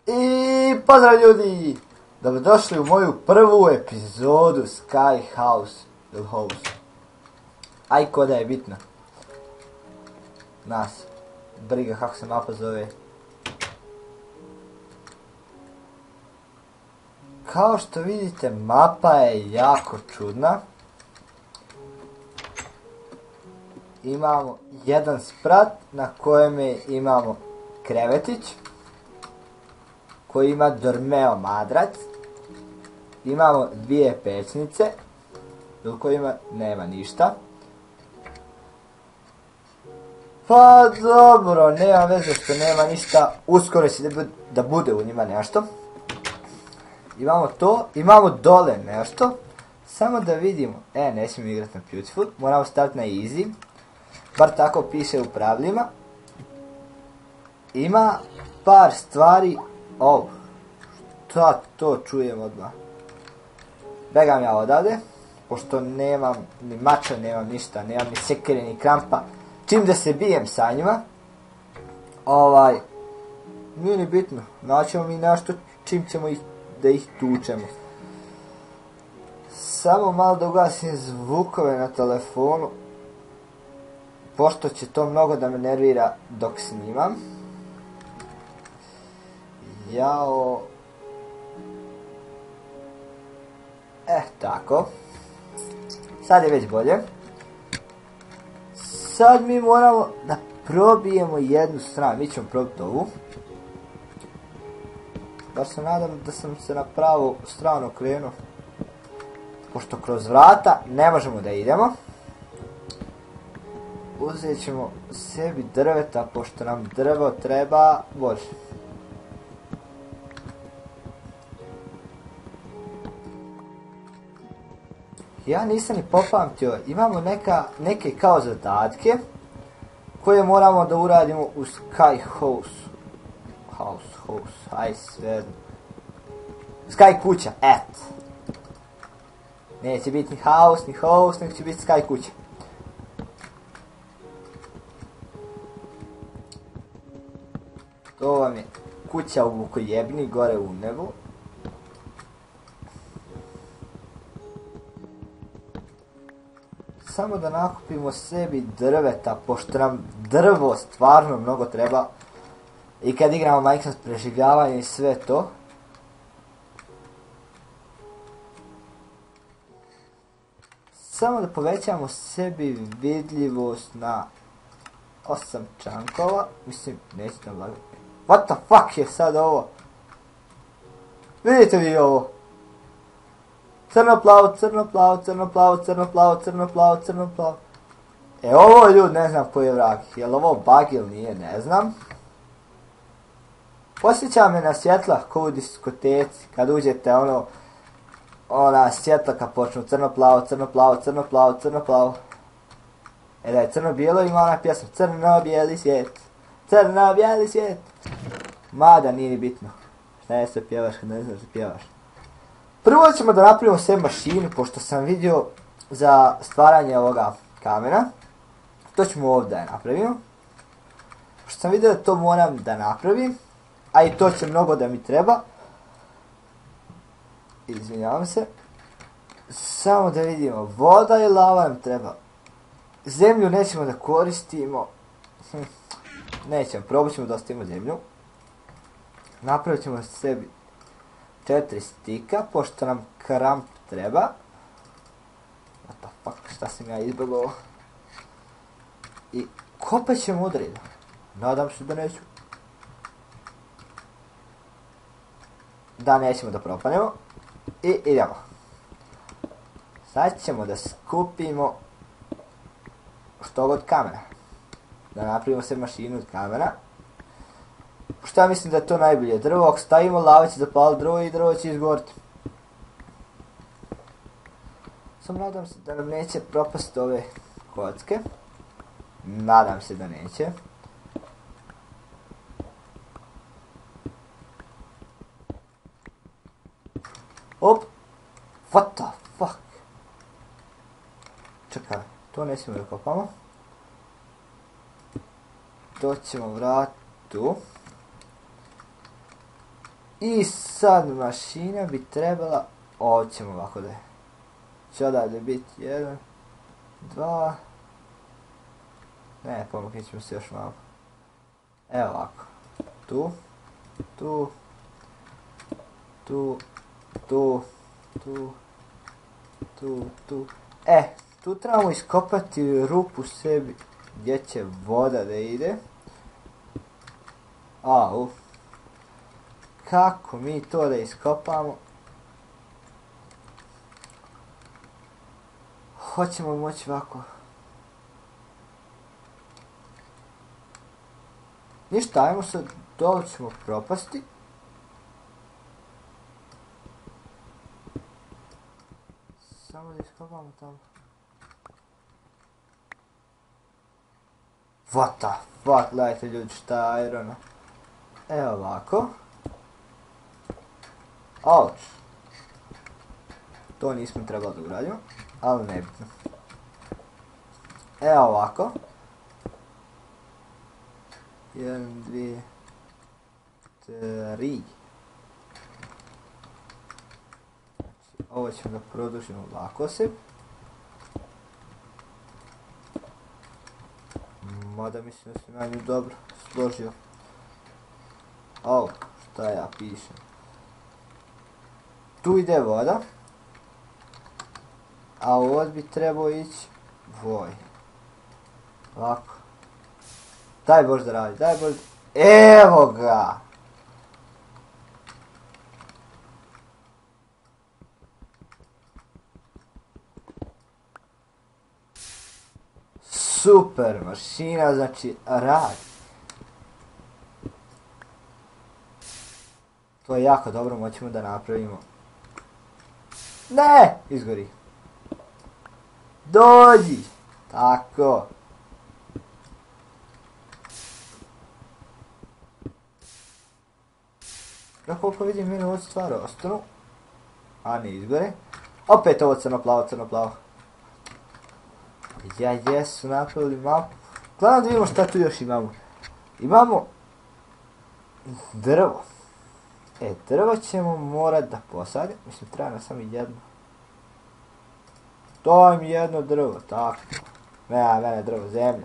I pozdrav ljudi! Dobrodošli u moju prvu epizodu Sky House ili House. Aj koda je bitno. Nas. Briga kako se mapa zove. Kao što vidite, mapa je jako čudna. Imamo jedan sprat na kojem imamo krevetić koji ima dormeo madrac. Imamo dvije pećnice u kojima nema ništa. Pa dobro, nema veze što nema ništa, uskoro će da bude u njima nešto. Imamo to, imamo dole nešto. Samo da vidimo, ne smijemo igrati na Beautiful, moramo staviti na Easy. Bar tako piše u pravilima. Ima par stvari. Šta to čujem odmah? Begam ja odavde, pošto nemam ni mača, nemam ništa, nemam ni sekire, ni krampa. Čim da se bijem sa njima, nije ni bitno, naćemo mi nešto čim ćemo da ih tučemo. Samo malo da ugasim zvukove na telefonu, pošto će to mnogo da me nervira dok snimam. Jao. Tako. Sad je već bolje. Sad mi moramo da probijemo jednu stranu. Mi ćemo probiti ovu. Bar se nadam da sam se na pravu stranu okrenuo. Pošto kroz vrata ne možemo da idemo. Uzet ćemo sebi drveta, pošto nam drvo treba bolje. Ja nisam ni popamtio, imamo neke kao zadatke koje moramo da uradimo u Sky House. Aj sve. Sky kuća, Neće biti ni house, nego će biti Sky kuća. To vam je kuća u Vukojebni, gore u nebu. Samo da nakupimo sebi drveta, pošto nam drvo stvarno mnogo treba. I kad igramo Minecraft preživljavanje i sve to. Samo da povećamo sebi vidljivost na 8 čankova. Mislim, neće nam lagati. What the fuck je sad ovo? Vidite vi ovo? Crno-plavo. Ovo ljudi ne znam koji je vrag. Je li ovo bug ili nije, ne znam. Posjeća me na svjetla ko u diskoteci. Kad uđete ona svjetla kad počnu crno-plavo. Da je crno-bijelo ima ona pjesma crno-bijeli svijet. Mada nije ni bitno. Šta je sve pjevaš kad ne znaš da pjevaš. Prvo ćemo da napravimo sve mašinu, pošto sam vidio za stvaranje ovoga kamena. To ćemo ovdje da napravimo. Pošto sam vidio da to moram da napravim, a i to će mnogo da mi treba. Izvinjavam se. Samo da vidimo, voda i lava nam treba. Zemlju nećemo da koristimo. Nećemo, probat ćemo da ostavimo zemlju. Napravit ćemo sebi 4 stika, pošto nam kramp treba. What the fuck, šta sam ja izbjegao? I kopat ćemo odredno. Nadam se da neću. Da nećemo da propanemo. I idemo. Sad ćemo da skupimo što god kamena. Da napravimo se mašinu od kamena. Što ja mislim da je to najbolje. Drvo ako stavimo, lava će zapaliti drvo i drvo će izgoriti. Samo nadam se da nam neće propasti ove kocke. Nadam se da neće. What the fuck? Čekaj, to ne smijemo da kopamo. To ćemo vratiti tu. I sad mašina bi trebala, ovdje ćemo ovako da je. Će odavde biti 1, 2, ne, pomaknut ćemo se još malo. Evo ovako, tu, tu, tu, tu, tu, tu, tu. Tu trebamo iskopati rupu sebi gdje će voda da ide. Au. Kako mi to da iskopamo? Hoćemo moći ovako. Ništa, ajmo sad, dole ćemo propasti. Samo da iskopamo tamo. What the fuck, gledajte ljudi šta je irona. Evo ovako. Ouch. To nismo trebali da uradimo, ali nebitno. Evo ovako. 1, 2, 3. Ovo ćemo da produžimo ovako se. Mada mislim da se na nju dobro složio. Au, šta ja pišem. Tu ide voda. A ovdje bi trebao ići voj. Ovako. Daj Bož da radi, daj Bož. Evo ga! Super, mašina znači radi. To je jako dobro, moćemo da napravimo. Ne! Izgori. Dođi! Tako. Ja koliko vidim meni ovo stvari ostanu. A ne izgore. Opet ovo crno plavo, crno plavo. Ja jesu napravili mapu. Gledam da vidimo šta tu još imamo. Imamo drvo. Drvo ćemo morat da posadimo. Mislim, treba nam samo jedno. Daj mi jedno drvo, tako. Mene drvo, zemlje.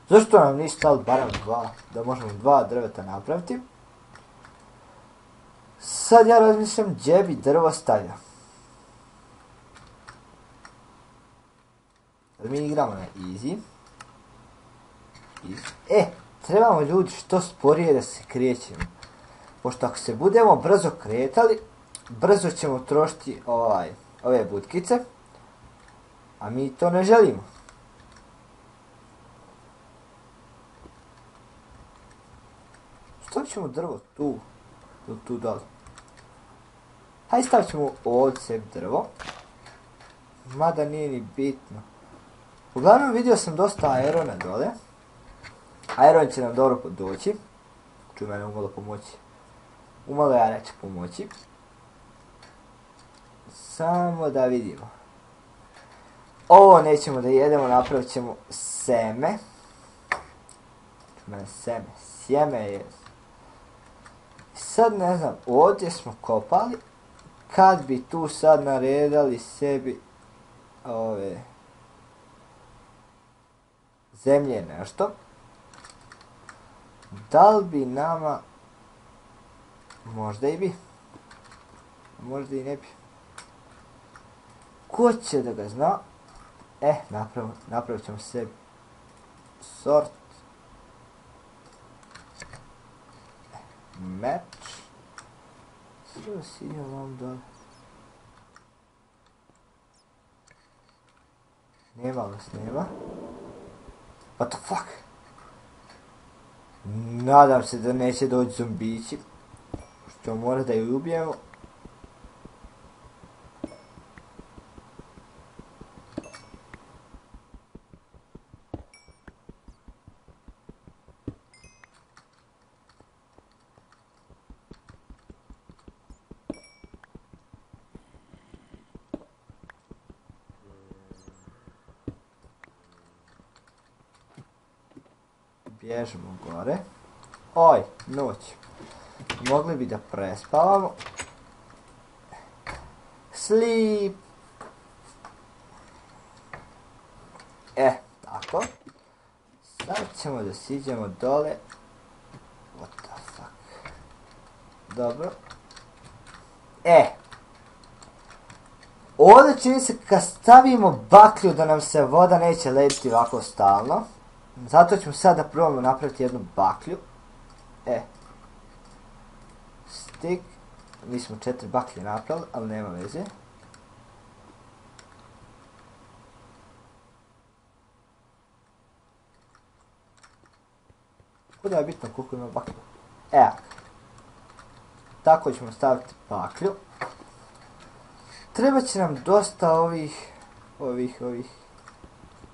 Zašto nam nisi stali barem 2? Da možemo 2 drveta napraviti. Sad ja razmišljam gdje bi drvo stavio. Mi igramo na easy. Trebamo ljudi što sporije da se krećemo. Pošto ako se budemo brzo kretali, brzo ćemo trošiti ove butkice. A mi to ne želimo. Stavit ćemo drvo tu. Tu dole. Hajde stavit ćemo ovdje sebi drvo. Mada nije ni bitno. Uglavnom vidio sam dosta irona dole. Iron će nam dobro doći. Čuj mene umalo pomoći. Umalo ja neće pomoći. Samo da vidimo. Ovo nećemo da jedemo, napravit ćemo seme. Čuj mene seme. Sjeme je. Sad ne znam, ovdje smo kopali. Kad bi tu sad naredali sebi ove zemlje nešto, da li bi nama, možda i bi, možda i ne bi, ko će da ga zna. Napravit ćemo sebi sort match. Sve si ovom dole. Nema vas, nema. What the fuck? Nadam se da neće doći zombići. Što mora da ju ubijemo. Bježimo gore. Oj, noć. mogli bi da prespavamo. Sleep. Tako. Sad ćemo da siđemo dole. What the fuck. Dobro. Ovdje čini se kad stavimo baklju da nam se voda neće lediti ovako stalno. Zato ćemo sad da probamo napraviti jednu baklju. Stick. Mi smo 4 baklje napravili, ali nema veze. Kuda je bitno koliko ima baklju? Tako ćemo staviti baklju. Treba će nam dosta ovih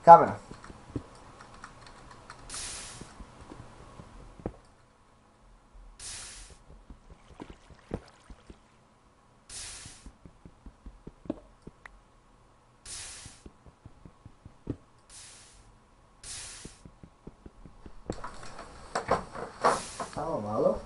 kamena. Samo malo.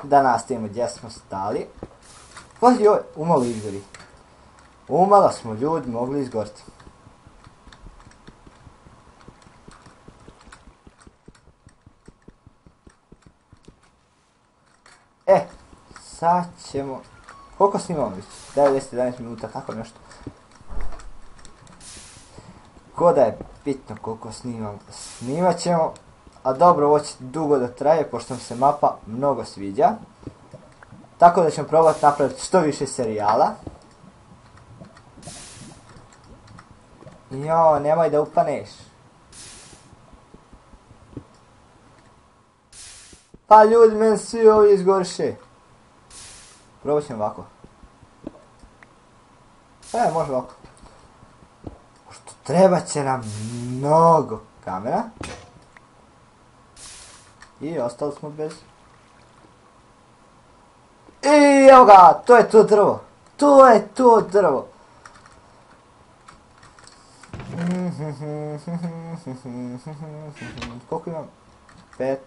Da nastavimo gdje smo stali. Joj, umalo izgori. Umalo smo ljudi mogli izgoriti. Sad ćemo... Koliko snimamo već? 9-11 minuta, tako nešto. Ko da je bitno koliko snimamo. Snimat ćemo. A dobro, ovo će dugo da traje, pošto nam se mapa mnogo sviđa. Tako da ćemo probati napraviti što više serijala. Jo, nemoj da upaneš. Pa ljudi, meni svi ovi izgoriše. Probat ćemo ovako. Može ovako. Pošto treba će nam mnogo kamera. I ostali smo bez. I evo ga, to je to drvo. To je to drvo. Koliko imam? 15.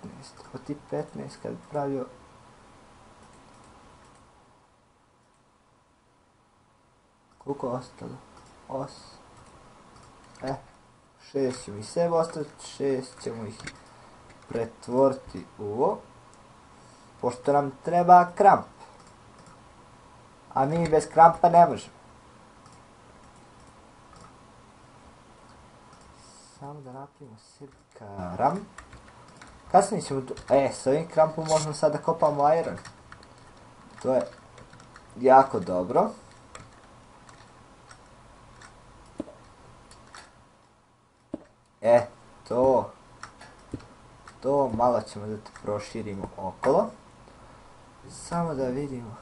Od ti 15 kad bi pravio... Koliko je ostalo? 6 ćemo i sebe ostaviti, 6 ćemo ih pretvoriti u ovo. Pošto nam treba kramp. A mi bez krampa ne možemo. Samo da napravimo sebi kramp. Kasnije ćemo... s ovim krampom možemo sad da kopamo iron. To je jako dobro. To malo ćemo da te proširimo okolo. Samo da vidimo.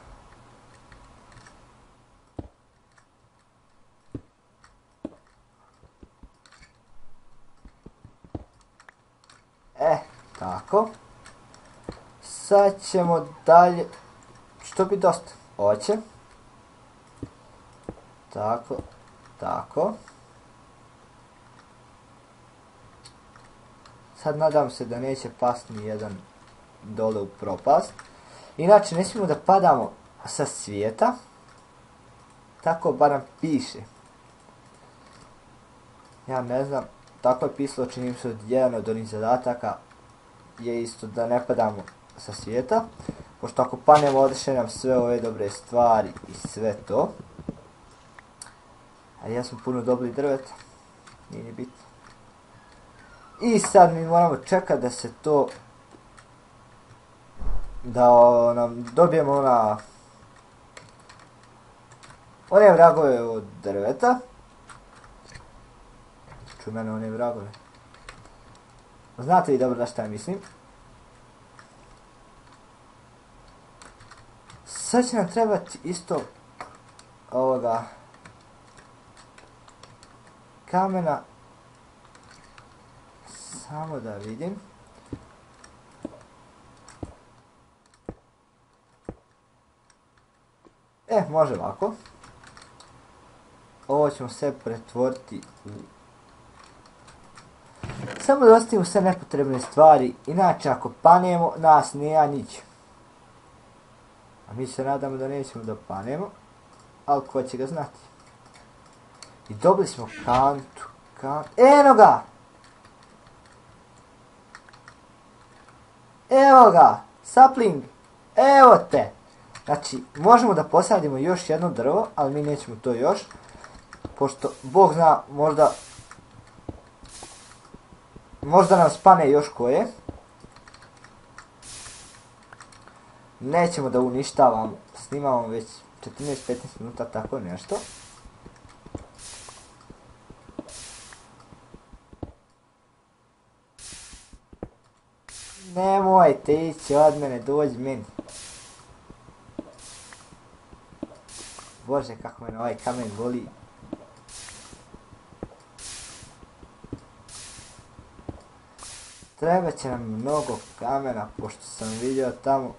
Tako. Sad ćemo dalje. Što bi dosta? Hoće. Tako. Sad nadam se da neće pasti ni jedan dole u propast. Inače, ne smijemo da padamo sa svijeta. Tako barem piše. Ja ne znam, tako je pisalo, čini mi se jedan od onih zadataka je isto da ne padamo sa svijeta. Pošto ako padnemo odeše nam sve ove dobre stvari i sve to. A ja smo puno dobili drveta. Nije ni bitno. I sad mi moramo čekati da se to... Da nam dobijemo one vragove od drveta. Čuj mene one vragove. Znate vi dobro da šta mislim. Sad će nam trebati isto ovoga kamena. Samo da vidim. Može ovako. Ovo ćemo sve pretvoriti u... Samo da ostavimo sve nepotrebne stvari, inače ako panemo, nas nije nić. A mi se nadamo da nećemo da panemo, ali ko će ga znati. I dobili smo kantu. Eno ga! Evo ga! Sapling! Evo te! Znači, možemo da posadimo još jedno drvo, ali mi nećemo to još. Pošto, Bog zna, možda nam spane još koje. Nećemo da uništavamo, snimamo već 14-15 minuta, tako nešto. Nemojte ići od mene, dođi meni. Bože, kako mene ovaj kamen boli. Treba će nam mnogo kamena, pošto sam vidio tamo.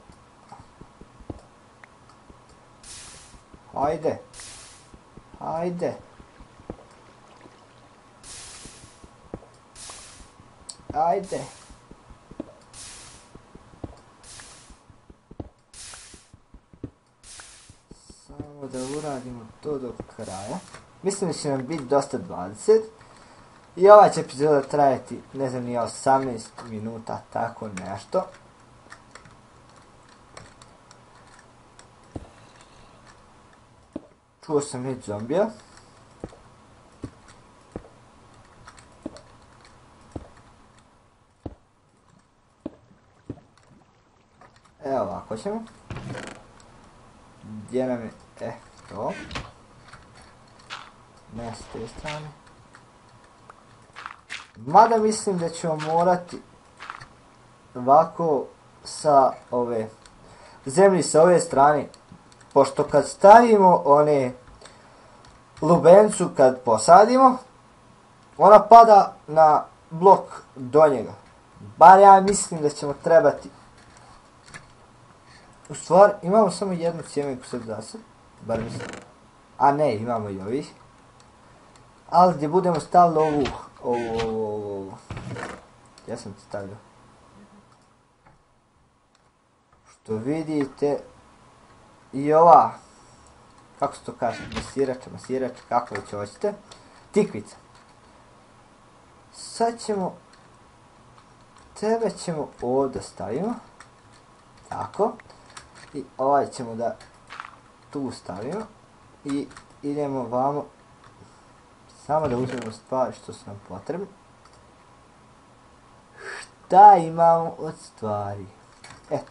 Hajde. Hajde. Ajde. Samo da uradimo to do kraja. Mislim da će nam biti dosta 20. I ova će epizoda trajati, ne znam, nije 18 minuta, tako nešto. Čuo sam već zombija. Evo ovako ćemo. Gdje nam je, to. Ne s te strane. Mada mislim da ćemo morati ovako sa ove zemlji sa ove strane. Pošto kad stavimo one lubencu kad posadimo, ona pada na blok do njega. Bar ja mislim da ćemo trebati. U stvari imamo samo jednu sjemenku sad za sad. Bar mislim. A ne, imamo i ovih. Ali gdje budemo stavili ovu. Ja sam ti stavio. Što vidite. I ova. Kako se to kaže? Masirač, kako već hoćete. Tikvica. Sad ćemo. Tebe ćemo ovdje stavimo. Tako. I ovaj ćemo da tu stavimo. I idemo vamo. Samo da uzmemo stvari što su nam potrebne. Šta imamo od stvari?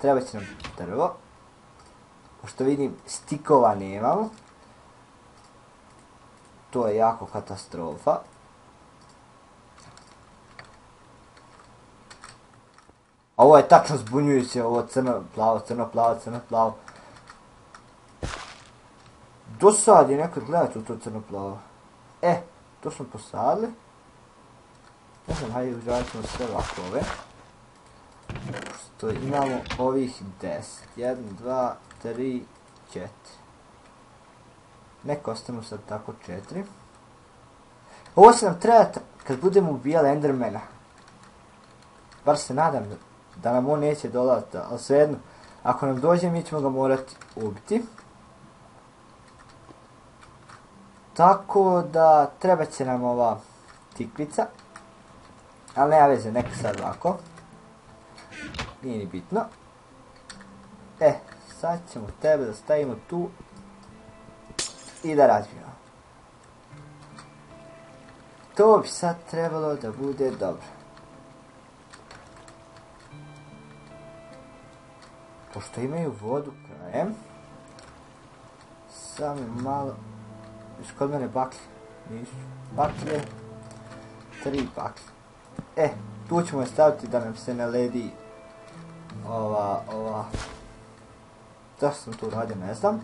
Treba će nam drvo. Pošto vidim stikova nemamo. To je jako katastrofa. Ovo je tačno zbunjujuće, ovo crno, plavo. Do sad je nekad gledati u to crno, plavo. To smo posadili. Ne znam, hajde uzradit ćemo sve ovako ove. Pošto imamo ovih 10. 1, 2, 3, 4. Neka ostanu sad tako 4. Ovo će nam trebati kad budemo ubijali Endermana. Bar se nadam da nam on neće dolaziti, ali svejedno. Ako nam dođe mi ćemo ga morati ubiti. Tako da treba će nam ova tikvica. Ali nema veze, neka sad ovako. Nije ni bitno. Sad ćemo tebe da stavimo tu. I da razvijemo. To bi sad trebalo da bude dobro. Pošto imaju vodu krajem. Samo malo. Još kod mene baklje. Nisu baklje. 3 baklje. Tu ćemo je staviti da nam se ne ledi ova. Zašto sam tu uradio, ne znam.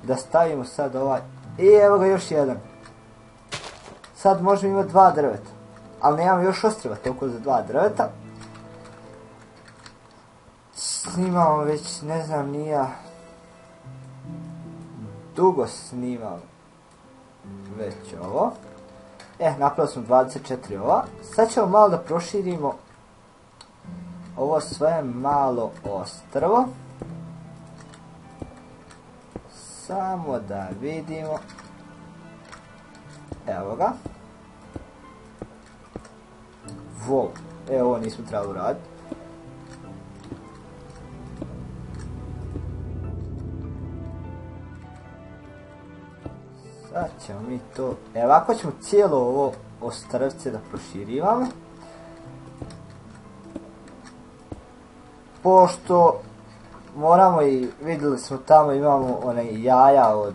Da stavimo sad ovaj. I evo ga još jedan. Sad možemo imati 2 drveta. Ali nemamo još ostrva toliko za 2 drveta. Snimamo već, ne znam, nija dugo snimam već ovo. Napravili smo 24 ova. Sad ćemo malo da proširimo ovo sve malo ostrvo. Samo da vidimo. Evo ga. Wow. Ovo nismo trebali uraditi. Sad ćemo mi to... ovako ćemo cijelo ovo ostrvce da proširivamo. Pošto moramo i vidjeli smo tamo imamo one jaja od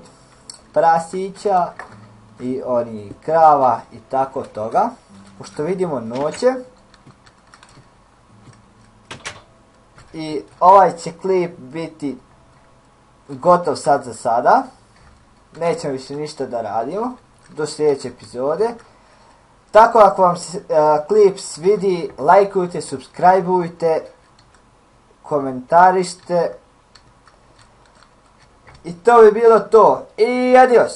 prasića i oni krava i tako toga. Pošto vidimo noće. I ovaj će klip biti gotov sad za sada. Nećemo više ništa da radimo do sljedeće epizode. Tako ako vam se klip svidi, lajkujte, subscribeujte, komentarište. I to bi bilo to. I adios!